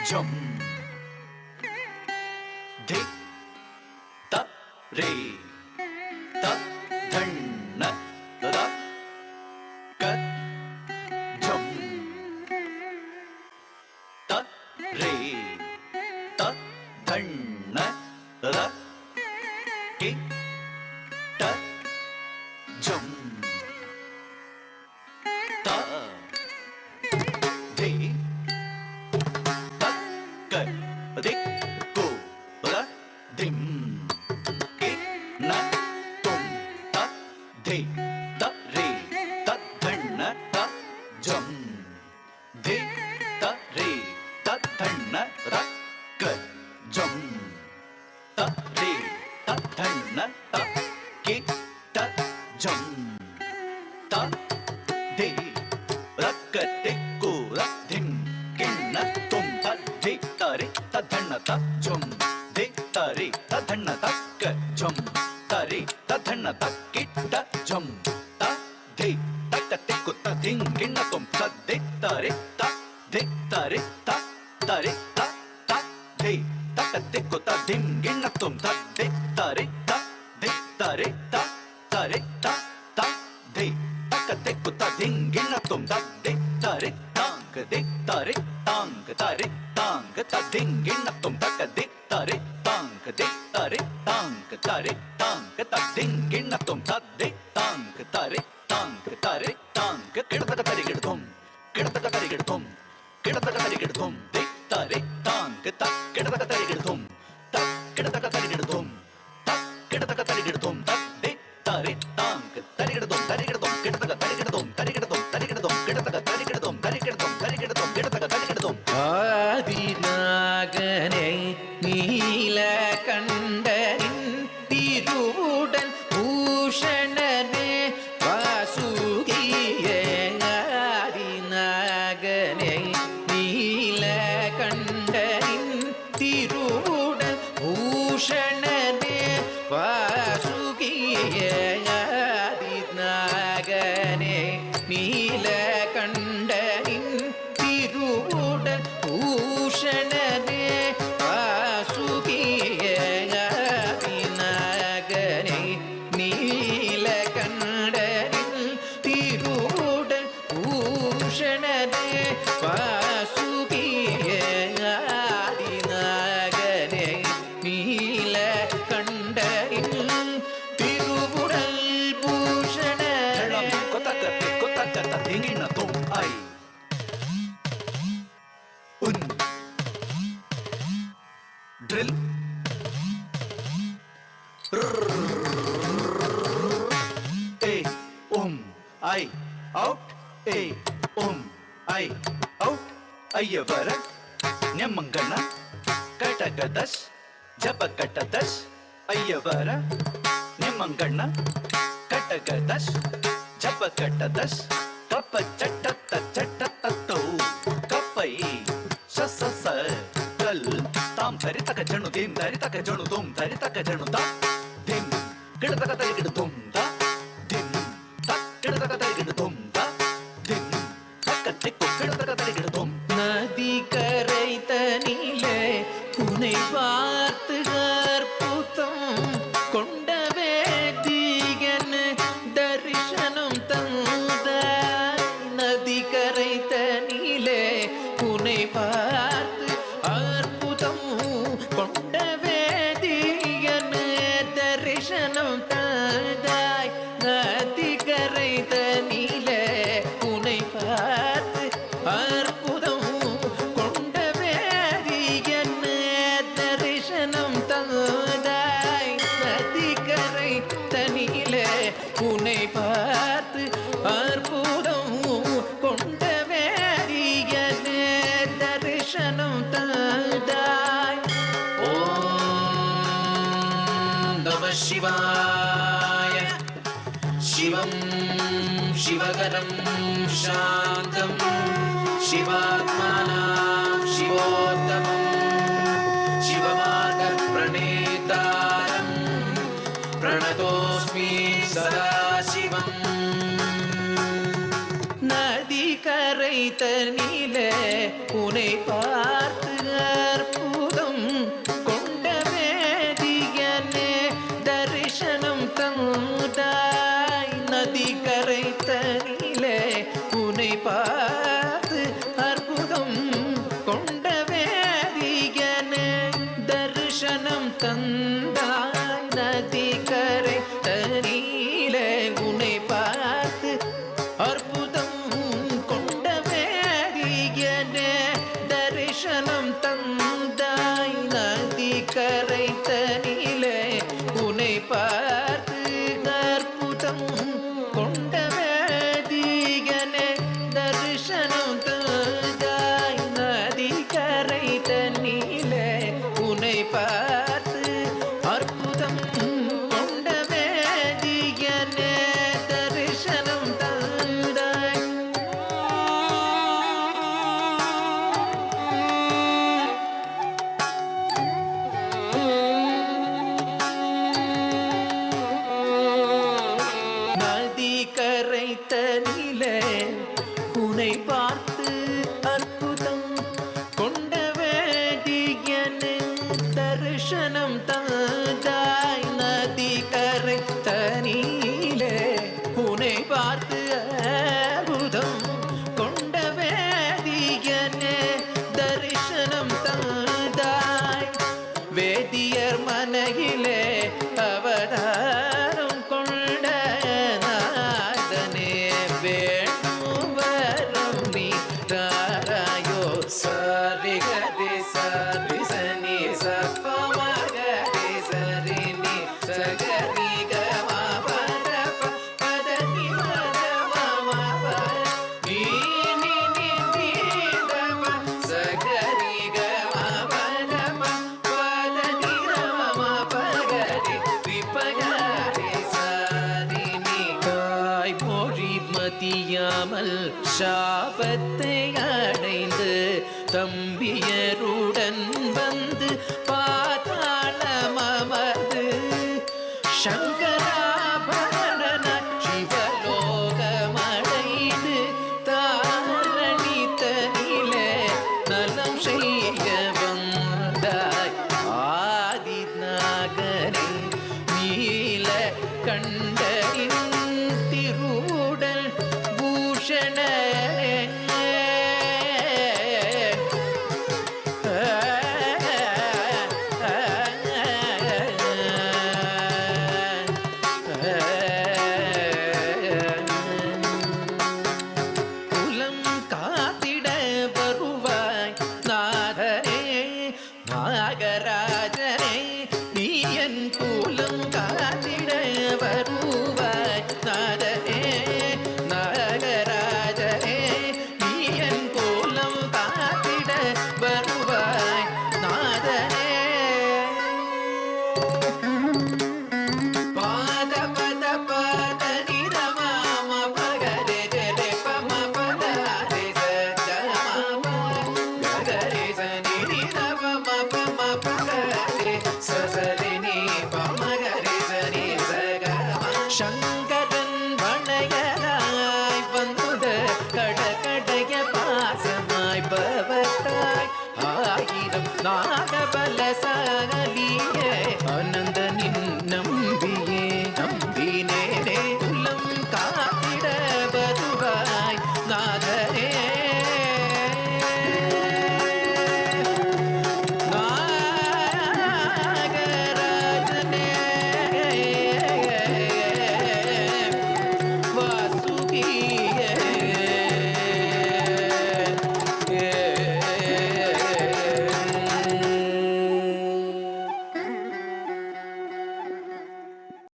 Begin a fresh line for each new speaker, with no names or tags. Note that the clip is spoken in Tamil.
झम धि त रे त धन्न र क झम त रे त धन्न र के त झम त धि त क रे को र धिम के न तुम त धि त रे त धन्न त झम धि त रे त धन्न र क झम त रे त धन्न त के त झम त धि र क ते को र धिम के न तुम त धि त रे त धन्न त झम धि त रे त धन्न त क झम त रे त धन्न त के त झम त धि त क ते को त धिम के न तुम त धि त रे त धि त रे त रे त धि त क ते को त धिम के न तुम त धि त रे त धि त रे त रे त धि त क ते को त धिम के न तुम त धि त रे तांग धि त रे तांग त रे तांग त धिम के न तुम त क धि त रे तांग धि त रे तांग त रे तांग त धिम के न तुम त धि तांग त रे तांग किड़त क तरि किड़तुम किड़त क तरि किड़तुम किड़त क तरि किड़तुम धि त रे तांग त किड़त क तरि किड़तुम त किड़त क तरि किड़तुम त किड़त क तरि किड़तुम त धि त रे तांग तरि किड़तुम किड़त क तरि किड़तुम किड़त क तरि किड़तुम किड़त क तरि किड़तुम
ஆதிநாகனை நீலகண்டனின் திருவுடன் பூஷணனே வாசுகியே ஆதிநாகனை நீலகண்டனின் திருவுடன் பூஷணனே வாசுகியே ஆதிநாகனே நீலகண்டனின் திருவுடன் பூஷணனே வாசுகியே ஆதிநாகனே நீலகண்டனின் திருவுடன் பூஷணனே வாசுகியே ஆதிநாகனே நீலகண்டனின் திருவுடல் பூஷணனே
कोता करता देंगे ना तुम आई उन ड्रिल ए आई आउट ए आई आउट अय्यवर न्यमंगन कटगदस जपकटदस अय्यवर न्यमंगन कटगदस जपकटदस कप चटत चटतौ कपै सस कल ताम धरि तक जणु दिम धरि तक जणु तुम धरि तक जणु ता दिम किड़त क तरि किड़ तुम ता दिम तक किड़त क तरि किड़ तुम ता दिम तक तिक्को किड़त क तरि किड़ तुम
நதி கரைத்தனிலே உன்னை பார்த்து அற்புதம் கொண்ட வேதிகன் தரிசனம் தந்தாய் நதி கரைத்தனிலே உன்னை பார்த்து அற்புதம் கொண்ட வேதிகன் தரிசனம் தந்தாய் நதி கரைத்தனிலே உன்னை பார்த்து அற்புதம் கொண்ட வேதியன் தரிசனம் தந்தாய் நதிக்கரை தனிலே உன்னை பார்த்து அற்புதம் கொண்ட வேதியன் தரிசனம் தந்தாய் ஓம் நம சிவாய சிவம் शिवगरं शान्तं शिवात्मानां शिवोत्तमं शिवमार्गप्रणेतारं प्रणतोऽस्मि सदा शिवम् நதி கரைத்தனிலே உன்னை பார்த்து கொண்ட வேதியனே தரிசனம் தந்தாய் நதிக்கரை தனியிலே உன்னை பார்த்து அற்புதம் கொண்ட வேதியனே தரிசனம் தந்தாய் நதிக்கரை தனியிலே உன்னை பார்த்து அற்புதம் கொண்ட வேதியனே தரிசனம் தந்தாய் நதிக்கரை தனியிலே உன்னை பார்த்து அற்புதம் கொண்ட வேதியனே தரிசனம் தந்தாய் நதிக்கரை தனியிலே உன்னை பார்த்து அற்புதம் கொண்ட வேதியனே தரிசனம் தந்தாய் நதிக்கரை தனியிலே உன்னை பார்த்து அற்புதம் கொண்ட வேதியனே தரிசனம் தந்தாய் வேதியர் மனையிலே அவதாரம் கொண்ட நாதனே வேணுவரம் நீ தாராயோ சரி கரி சரி சனி சப்பமகரி சரி நி சகரி கமா பர பதனி மதமா நீ நீ நீ நீ தம சகரி கமா பர பதனி ரமா பகரி விபகரி சரி நி தாய் மொழி மதியாமல் சாபத்தை அடைந்து தம்பியருடன் வந்து பாதாளம் அமர்ந்து சங்கராபரண சிவலோகமடைந்து தாரணி தனிலே நலம் செய்ய வந்தாய் ஆதிநாகனே நீல கண்டரின் திருவுடல் பூஷணே குலம் காத்திட வருவாய் நாதனே நாகராஜனே நீ என் குலம் காத்திட வருவாய் நாதனே நாகராஜனே நீ என் குலம் காத்திட வருவாய் நாதனே பாத பத பத நிரமாம பகரே ஜெரே பம பத ரே சஜம ககரே சனி நிரம பம பகரே சசரி நீ பம கரே சனி சகம சங்கரன் வளையராய் வந்துத கடகடைய பாசமாய் பவத்தாய் ஆயிரம் நாகபல சகலியே அனந்த